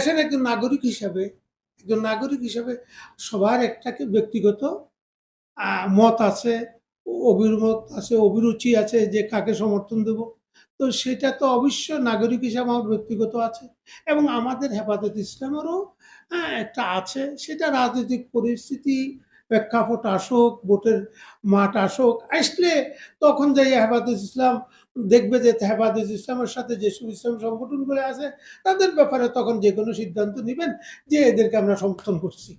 দেশের একজন নাগরিক হিসাবে সবার একটা ব্যক্তিগত মত আছে, অভিমত আছে, অভিরুচি আছে যে কাকে সমর্থন দেব। তো সেটা তো অবশ্য নাগরিক হিসাবে আমার ব্যক্তিগত আছে, এবং আমাদের হেফাজত ইসলামেরও একটা আছে। সেটা রাজনৈতিক পরিস্থিতি, প্রেক্ষাপট আসুক, ভোটের মাঠ আসলে তখন যাই হেফাজত ইসলাম দেখবে যে হেফাজত ইসলামের সাথে যেসব ইসলাম সংগঠনগুলো আছে তাদের ব্যাপারে তখন যে কোনো সিদ্ধান্ত নেবেন যে এদেরকে আমরা সমর্থন করছি,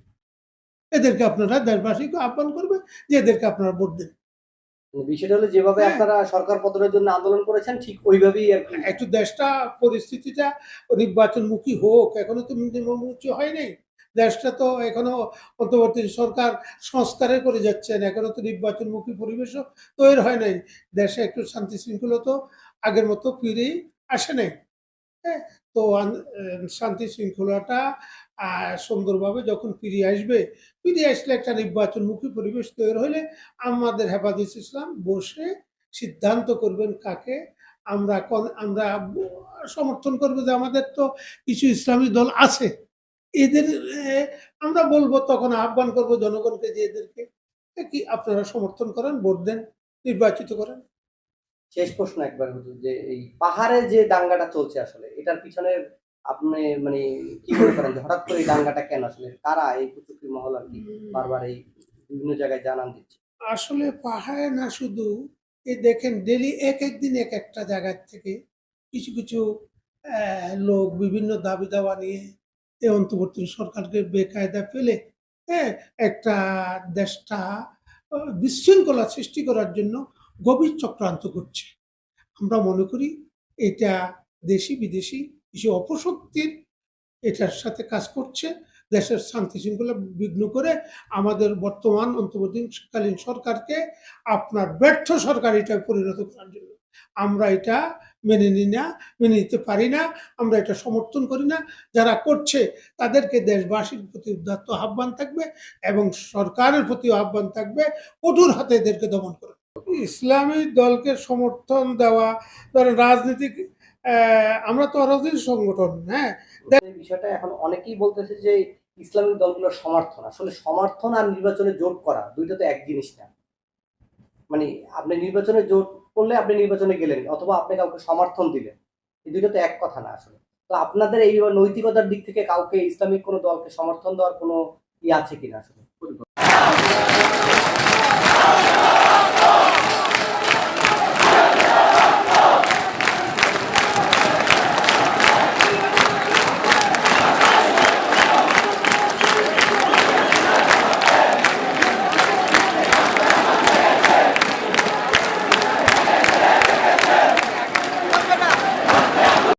এদেরকে আপনারা দেশবাসীকে আহ্বান করবে যে এদেরকে আপনারা ভোট দেন। বিষয়টা হলো যেভাবে হ্যাঁ, আপনারা সরকার পতনের জন্য আন্দোলন করেছেন ঠিক ওইভাবেই আর কি। একটু দেশটা পরিস্থিতিটা নির্বাচনমুখী হোক, এখনো তো নির্বাচনমুখী হয় নাই। দেশটা তো এখনো অন্তর্বর্তী সরকার সংস্কারে করে যাচ্ছেন, এখনো তো নির্বাচনমুখী পরিবেশও তৈরি হয় নাই। দেশে একটু শান্তি শৃঙ্খলা তো আগের মতো ফিরেই আসে নাই। হ্যাঁ, তো শান্তি শৃঙ্খলাটা সুন্দরভাবে যখন ফিরে আসলে একটা নির্বাচনমুখী পরিবেশ তৈরি হলে আমাদের হেফাজত ইসলাম বসে সিদ্ধান্ত করবেন কাকে আমরা সমর্থন করবো। যে আমাদের তো কিছু ইসলামী দল আছে, এদের আমরা বলবো, তখন আহ্বান করবো জনগণকে যে এদেরকে কি আপনারা সমর্থন করেন, ভোট দেন, নির্বাচিত করেন। শেষ প্রশ্ন একবার হুজুর, যে এই পাহাড়ে যে দাঙ্গাটা চলছে আসলে এটার পিছনে আপনি মানে কি মনে করেন যে হঠাৎ করে এই দাঙ্গাটা কেন, আসলে কারা এই কুচক্রী মহল আর কি বারবার এই বিভিন্ন জায়গায় জানান দিচ্ছে? আসলে পাহাড়ে না শুধু, এই দেখেন ডেলি এক দিন একটা জায়গার থেকে কিছু কিছু লোক বিভিন্ন দাবি দাওয়া নিয়ে এই অন্তর্বর্তী সরকারকে বেকায়দা ফেলে, হ্যাঁ, একটা দেশটা বিশৃঙ্খলা সৃষ্টি করার জন্য গভীর চক্রান্ত করছে। আমরা মনে করি এটা দেশি বিদেশি কিছু অপশক্তির এটার সাথে কাজ করছে, দেশের শান্তি শৃঙ্খলা বিঘ্ন করে আমাদের বর্তমান অন্তর্বর্তীকালীন সরকারকে আপনার ব্যর্থ সরকার এটা পরিণত করার জন্য। আমরা এটা মেনে নিই না, মেনে নিতে পারি না, আমরা এটা সমর্থন করি না। যারা করছে তাদেরকে দেশবাসীর প্রতি উদাত্ত আহ্বান থাকবে এবং সরকারের প্রতি আহ্বান থাকবে কঠোর হাতে এদেরকে দমন করে। ইসলামী দলকে সমর্থন দেওয়া, ধরেন রাজনীতিক, আমরা তো রাজনৈতিক সংগঠন, হ্যাঁ। এই বিষয়টা এখন অনেকেই বলতেছে যে ইসলামিক দলগুলোর সমর্থন, আসলে সমর্থন আর নির্বাচনে জোট করা দুইটা তো এক জিনিস না। মানে আপনি নির্বাচনে জোট করলে আপনি নির্বাচনে গেলেন, অথবা আপনি কাউকে সমর্থন দিলেন, এই দুইটা তো এক কথা না আসলে। তো আপনাদের এই নৈতিকতার দিক থেকে কাউকে ইসলামিক কোনো দলকে সমর্থন দেওয়ার কোনো আছে কিনা আসলে?